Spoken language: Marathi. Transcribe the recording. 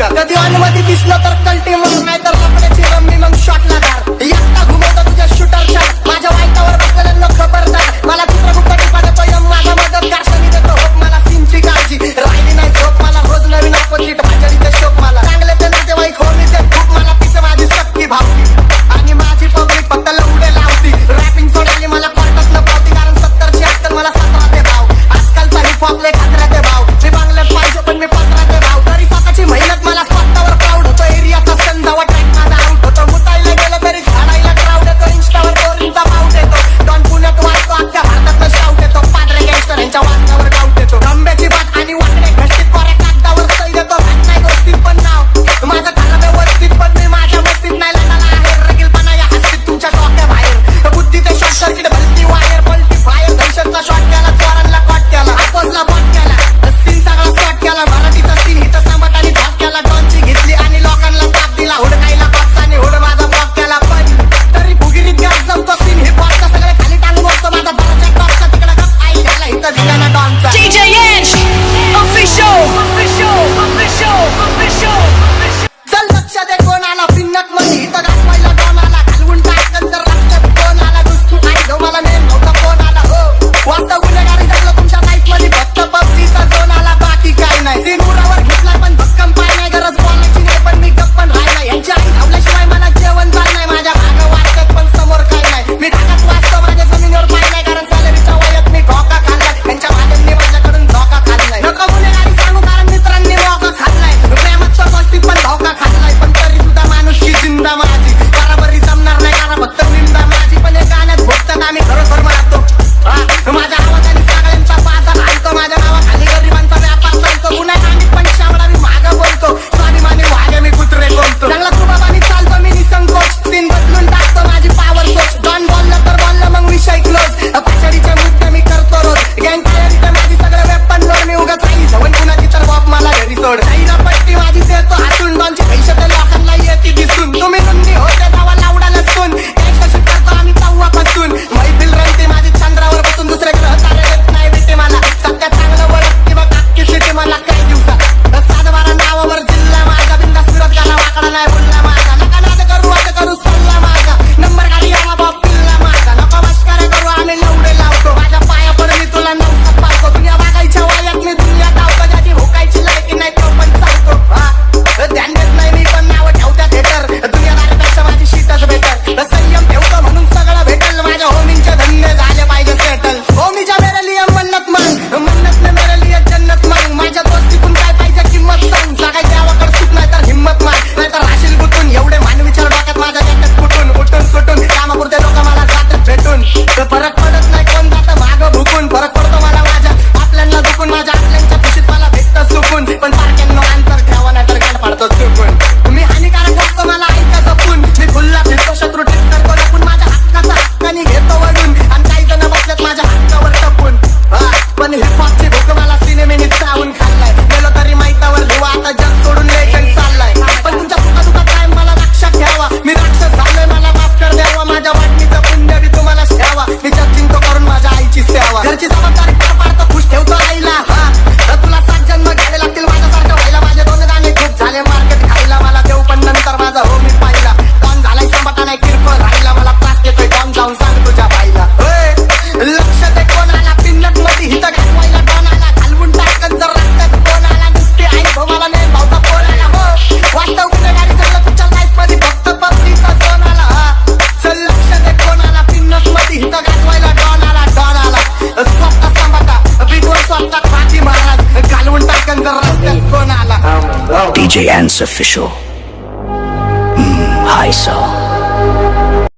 कधी अनुमती दिसलं तर कल्टी मग नाही तर लपड्याची रम्मी मग शॉटला दार एकटा घुमवतो तुझ्या शूटरच्या माझ्या वाईटावर बसलेल्यांना खबरदार मला चित्रगुप्त टिपाडतो यम माझा मदत कारसनी देतो होप मला सीनची काळजी राहिली नाही झोप मला रोज नवीन अपोजिट भाजडीचे शोक मला चांगले ते नातेवाईक होमीचे खूप मला तिचं माझी सक्की भावती आणि माझी पब्लिक फक्त लवडे लावती रॅपिंग सोडाली मला कॉर्टात न पावती कारण 70ची अक्कल मला 17 ते भाव आजकालचा हिप हॉपले खात्याते भाव मी बांगल्यात पाहिजे पण मी 15 ते भाव तरी स्वतःची मेहनत मला स्वतःवर प्राऊड होतो एरियाचा संजावा ट्रॅक माझा आउट होतो मुतायला गेलं तरी झाडायला क्राऊड येतो इंस्टावर बोरिंगचा पाऊट येतो डॉन पुण्यात वाचतो अख्ख्या भारतात शाऊट येतो पादरे गँगस्टर यांच्या वाचनावर गाऊट येतो रंब्याची बात आणि वाकडे घष्टीत कोऱ्या कागदावर सही देतो नाही गोष्टीत पण नाव माझं खाणं व्यवस्थित पण मी माझ्या मस्तीत नाही लढाला आहे रगीलपणा या हस्तीत तुमच्या डोक्या बाहेर बुद्धी ते शॉर्ट सर्किट भलती वायर पलटी फायर दहशतचा शॉट केला चोरांना कॉट केला आपोजला बॉट केला सीन सगळा शॉट केला मराठीचा सीन हिथं सांबट आणि धाक केला डॉनची घेतली आणि लोकांना ताप दिला हुडकायला पापसाने हुड माझा पॉप केला पण तरी फुगिरीत गाज जमतो सीन हिप हॉपचा सगळे खाली टांगून बसतो माझा बराच्या टॉपचा तिकडे गप आई घाला इथं दिला डॉनचा DJ Ench official चल लक्ष दे कोणाला पिन्नत मध्ये इथं गाठवायला डॉनाला घालवून टाकन तर रस्त्यात कोण आला दुसतू आई जो मला नेम नव्हता फोन आला हो वास्तव गुन्हेगारी जगलो तुमच्या लाईफ मध्ये फक्त पबजीचा झोन आला बाकी काय नाही सीन उरावर घेतलाय पण भक्कम पाय नाही गरज बोलण्याची नाही पण मी गप्पन राहिला यांची आई धावल्याशिवाय मला जेवण जात नाही माझ्या भागा वाटतात पण समोर काय नाही मी ढाकात वाचतो माझ्या जमिनीवर पाय नाही कारण सॅलरीच्या वयात मी धोका खाल्लाय त्यांच्या भाज्यांनी माझ्याकडून धोका खाल्लाय नको गुन्हेगारी सांगू कारण मित्रांनी धोका खाल्लाय प्रेमाचं गोष्टी पण धोका खाल्लाय पण तरी सुद्धा माणुसकी जिंदा माझी बराबरी जमणार नाही कारण फक्त निंदा माझी पण एक गाण्यात भोगतात आम्ही खरोखर मारतो माझ्या आवाजाने सगळ्यांचा बाजार आणतो माझ्या नावाखाली गरिबांचा व्यापार चालतो गुन्हेगारी पण शामळा मी मागं बोलतो स्वाभिमानी वागे मी कुत्रे बोलतो चांगला सुबाबानी चालतो मी निसंकोच सीन बदलून टाकतो माझी पावर सोच डॉन बोललं तर बोललं मग विषय क्लोज पाछडीचे मुद्दे मी करतो रोज गँग तयारीत माझी सगळं वेपन लोड मी उगाच आई जवळ कुणाची तर बाप मला घरी सोड आईला पट्टी माझी देतो हातून डॉनची पैसे ते लोकांना येते दिसून तुम्ही नोंदणी होते जावा लावडा नसून कशी करतो आम्ही तव्हापासून मैफिल रंगते माझी चंद्रावर बसून दुसरे ग्रह तारे येत नाही भेटे मला सध्या चांगलं ओळखते बघ अख्खी सिटी मला काही दिवसात सातबारा नावावर जिल्हा माझा बिंदास विरोध करा वाकडा नाही बोलला माझा नका नाद करू आता करू सल्ला माझा नंबर गाडी यावा बाप पिल्ला माझा नको मस्कऱ्या करू आम्ही लवडे लावतो माझ्या पायावर मी तुला नवसात पाहतो दुनिया वागायच्या वयात मी दुनिया धावतो ज्याची भोकायची लायकी नाही तो पण चालतो ध्यान देत नाही मी पण नाव ठेवत्या थिएटर दुनियादारीपेक्षा माझी शीटच बेटर संयम ठेवतो म्हणून सगळं भेटल माझ्या होमींचे धंदे झाले पाहिजे सेटल होमीच्या मेरे लिए मन्नत मांग मन्नत ने मेरे लिए जन्नत मांग माझ्या दोस्तीतून काय पाहिजे किंमत सांग सगळ्या देवाकडे सुट नाही तर हिंमत माग नाही तर राशील गुतून एवढे मानवीचार डोक्यात माझ्या जातात कुठून उठून सुटून कामापुरते लोक मला जातात भेटून फरक पडत नाही कोण जातं मागं भुकून फरक पडतो मला माझ्या आपल्यांना दुखून माझ्या आपल्यांच्या खुशीत मला भेटतं सुकून पण पारख्यांना अंतर ठेवा नाही तर गाठ पाडतो चुकून मी हानिकारक असतो मला ऐका जपून मी खुल्ला फिरतो शत्रू टिक करतो लपून माझ्या हक्काचा हक्कानी घेतो वडून आणि काही जण बसल्यात माझ्या हक्कावर टपून पण हिप हॉपची भूक मला सिनेमेने चावून खाल्लाय गेलो तरी माहितावर लिवा आता जग सोडून लेखन चाललाय पण तुमच्या सुखादुखात काय मला लक्षात ठेवा मी राक्षस झालोय मला माफ कर द्यावा माझ्या वाटणीचं पुण्य बी तुम्हाला ठेवा मी जग जिंकतो करून माझ्या आईची सेवा घरची जबाबदारी पार पाडतो खुश ठेवतो आईला तुला 7 जन्म घ्यावे लागतील माझ्यासारखं व्हायला माझे 2 गाणे खूप झाले मार्केट खायला मला देऊ पण नंतर माझा हो मी पाहिला डॉन झालाय संबटा नाही किरकोळ राहिला मला त्रास देतोय डॉन जाऊन सांग तुझ्या बाईला लक्ष दे कोणाला पिन्नत मध्ये हिथं घालवायला डॉनाला घालवून टाकन जर रस्त्यात कोण आला नुसती आई मला नाही भावता फोन आला हो वास्तव गुन्हेगारी झालं तुमच्या लाईफ मध्ये फक्त पबजीचा झोन आला चल लक्ष दे कोणाला पिन्नत मध्ये हिथं घालवायला डॉनाला स्वतः संबटा बिगवर स्वतः फाटी महाराज घालवून टाकन जर रस्त्यात कोण आला DJ Ench official. Hi sir.